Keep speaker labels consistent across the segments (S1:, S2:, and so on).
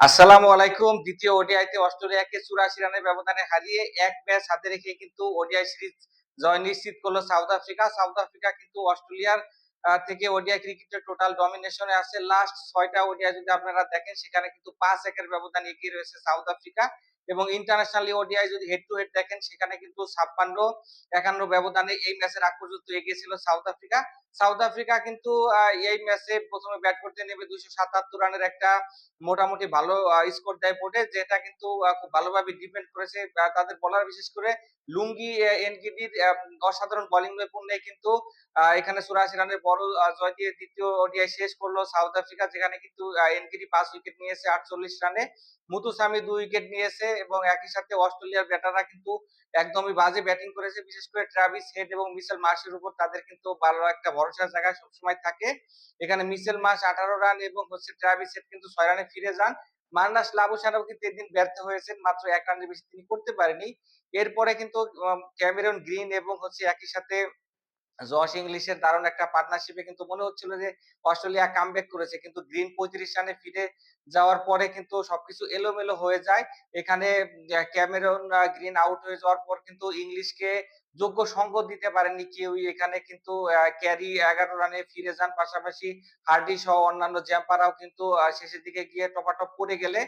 S1: আসসালামু আলাইকুম। দ্বিতীয় ওডিআইতে অস্ট্রেলিয়াকে ৮৪ রানের ব্যবধানে হারিয়ে ১ ম্যাচ হাতে রেখে কিন্তু ওডিআই সিরিজ জয় নিশ্চিত করলো সাউথ আফ্রিকা। সাউথ আফ্রিকা কিন্তু অস্ট্রেলিয়ার থেকে ওডিআই ক্রিকেটের টোটাল ডমিনেশনে আছে। লাস্ট ৬ টা ওডিআই যদি আপনারা দেখেন সেখানে কিন্তু ৫-১ এর ব্যবধানে এগিয়ে রয়েছে সাউথ আফ্রিকা এবং ইন্টারন্যাশনালি ওডিআই যদি হেড টু হেড দেখেন সেখানে কিন্তু ৫৬-৫১ ব্যবধানে এই ম্যাচের আগ পর্যন্ত এগিয়ে ছিল সাউথ আফ্রিকা। সাউথ আফ্রিকা কিন্তু এই ম্যাচে ১ম এ ব্যাট করতে নেমে ২৭৭ রানের একটা মোটামুটি ভালো স্কোর দেয় বোর্ডে, যেটা কিন্তু খুব ভালোভাবে ডিফেন্ড করেছে তাদের বোলার, বিশেষ করে লুঙ্গি এনগিডির অসাধারণ বোলিং নৈপুণ্যে কিন্তু এখানে ৮৪ রানের বড় জয় দিয়ে দ্বিতীয় ওডিআই শেষ করলো সাউথ আফ্রিকা, যেখানে কিন্তু এনগিডি ৫ উইকেট নিয়েছে ৪৮ রানে, মুতুসামি ২ উইকেট নিয়েছে এবং একই সাথে অস্ট্রেলিয়ার ব্যাটাররা কিন্তু একদমই বাজে ব্যাটিং করেছে। বিশেষ করে ট্রাভিস হেড এবং মিচেল মার্শের উপর তাদের কিন্তু ভালো একটা ভরসার জায়গা সবসময় থাকে। এখানে মিচেল মার্শ ১৮ রান এবং ট্রাভিস হেড কিন্তু ৬ রানে ফিরে যান। মার্নাস লাবুসানাও কিন্তু এদিন ব্যর্থ হয়েছেন। মাত্র ১ রানের বেশি তিনি করতে পারেনি। এরপরে কিন্তু ক্যামেরন গ্রিন এবং একই সাথে জশ ইংলিশের দারুণ একটা পার্টনারশিপে কিন্তু মনে হচ্ছিল যে অস্ট্রেলিয়া কামব্যাক করেছে, কিন্তু গ্রিন ৩৫ রানে ফিরে যাওয়ার পরে কিন্তু সবকিছু এলোমেলো হয়ে যায়। এখানে ক্যামেরন গ্রিন আউট হয়ে যাওয়ার পর কিন্তু ইংলিশকে যোগ্য সঙ্গ দিতে পারেননি কেউই। এখানে কিন্তু ক্যারি ১১ রানে ফিরে যান। পাশাপাশি হার্ডি সহ অন্যান্য জ্যাম্পাররাও কিন্তু শেষের দিকে গিয়ে টপাটপ পড়ে গেলে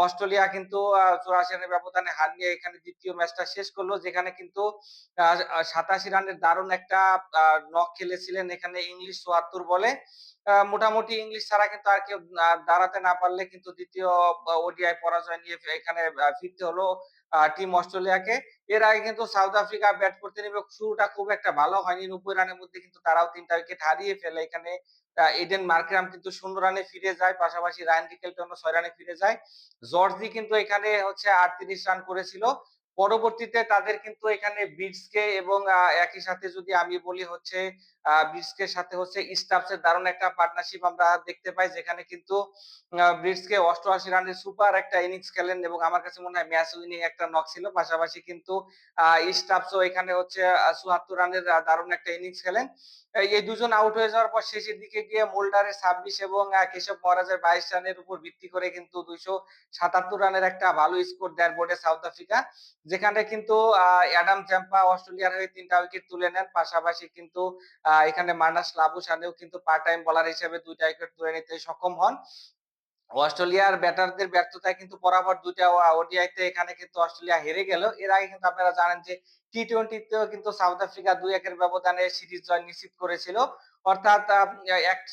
S1: অস্ট্রেলিয়া কিন্তু ৮৪ রানের ব্যবধানে হার নিয়ে এখানে দ্বিতীয় ম্যাচটা শেষ করলো, যেখানে কিন্তু ৮৭ রানের দারুণ একটা নক খেলেছিলেন এখানে ইংলিশ ৭৪ বলে। মোটামুটি ইংলিশ ছাড়া কিন্তু আর কেউ দাঁড়াতে না পারলে কিন্তু দ্বিতীয় ওডিআই পরাজয় নিয়ে এখানে ফিরতে হলো টিম অস্ট্রেলিয়াকে। এর আগে কিন্তু সাউথ আফ্রিকা ব্যাট করতে নেমে শুরুটা খুব একটা ভালো হয়নি। ৯০ রানের মধ্যে কিন্তু তারাও ৩ টা উইকেট হারিয়ে ফেলে। এখানে এডেন মার্করাম কিন্তু ০ রানে ফিরে যায়। পাশাপাশি রায়ান রিকেলটনও ৬ রানে ফিরে যায়। জর্জি কিন্তু এখানে ৩৮ রান করেছিল। পরবর্তীতে তাদের কিন্তু এখানে বিটসকে এবং একই সাথে যদি আমি বলি ব্রিটসকের সাথে স্টাবসের দারুণ একটা পার্টনারশিপ আমরা দেখতে পাই, যেখানে কিন্তু ব্রিটসকে ৮৮ রানের সুপার একটা ইনিংস খেলেন এবং আমার কাছে মনে হয় ম্যাচ উইনিং একটা নক ছিল। পাশাপাশি কিন্তু স্টাবসও এখানে ৭৪ রানের দারুণ একটা ইনিংস খেলেন। এই দুজন আউট হয়ে যাওয়ার পর শেষের দিকে গিয়ে মোল্ডারের ২৬ এবং কেশব মহারাজের ২২ রানের উপর ভিত্তি করে কিন্তু ২৭৭ রানের একটা ভালো স্কোর দেয় বোর্ডে সাউথ আফ্রিকা, যেখানে কিন্তু অ্যাডাম চ্যাম্পা অস্ট্রেলিয়ার হয়ে ৩ টা উইকেট তুলে নেন। পাশাপাশি কিন্তু এখানে মার্নাস লাবুসানেও কিন্তু পার্ট টাইম বোলার হিসেবে ২ টা উইকেট তুলে নিতে সক্ষম হন। অস্ট্রেলিয়ার ব্যাটারদের ব্যর্থতায় কিন্তু পরাপর ২ টা ওডিআইতে এখানে কিন্তু অস্ট্রেলিয়া হেরে গেল। এর আগে কিন্তু আপনারা জানেন যে টি-টোয়েন্টি তেও কিন্তু সাউথ আফ্রিকা ২-১ এর ব্যবধানে সিরিজ জয় নিশ্চিত করেছিল। অর্থাৎ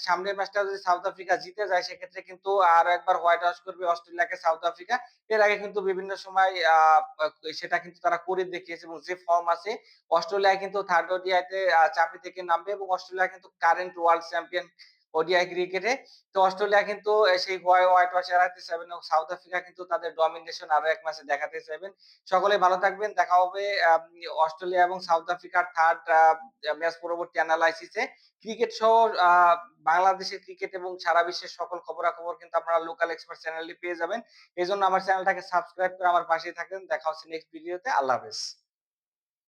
S1: সামনের ম্যাচটা যদি সাউথ আফ্রিকা জিতে যায় সেক্ষেত্রে কিন্তু আরো একবার হোয়াইট ওয়াশ করবে অস্ট্রেলিয়াকে সাউথ আফ্রিকা। এর আগে কিন্তু বিভিন্ন সময় সেটা কিন্তু তারা করে দেখিয়েছে এবং যে ফর্ম আছে অস্ট্রেলিয়া কিন্তু থার্ড ওডিআইতে চাপে থেকে নামবে এবং অস্ট্রেলিয়া কিন্তু কারেন্ট ওয়ার্ল্ড চ্যাম্পিয়ন ওডিআই ক্রিকেটে। তো অস্ট্রেলিয়া কিন্তু সেই হোয়াইট ওয়াশ এড়াতে চাইবেন এবং সাউথ আফ্রিকা কিন্তু তাদের ডমিনেশন আরো এক ম্যাচে দেখাতে চাইবেন। সকলে ভালো থাকবেন। দেখা হবে অস্ট্রেলিয়া এবং সাউথ আফ্রিকার থার্ড ম্যাচ পরবর্তী এনালাইসিসে। ক্রিকেট সহ আ বাংলাদেশের ক্রিকেট এবং সারা বিশ্বের সকল খবরাখবর কিন্তু আপনারা লোকাল এক্সপার্ট চ্যানেলে পেয়ে যাবেন। এজন্য আমার চ্যানেলটাকে সাবস্ক্রাইব করে আমার পাশেই থাকবেন। দেখা হচ্ছে নেক্সট ভিডিওতে। আল্লাহ হাফেজ।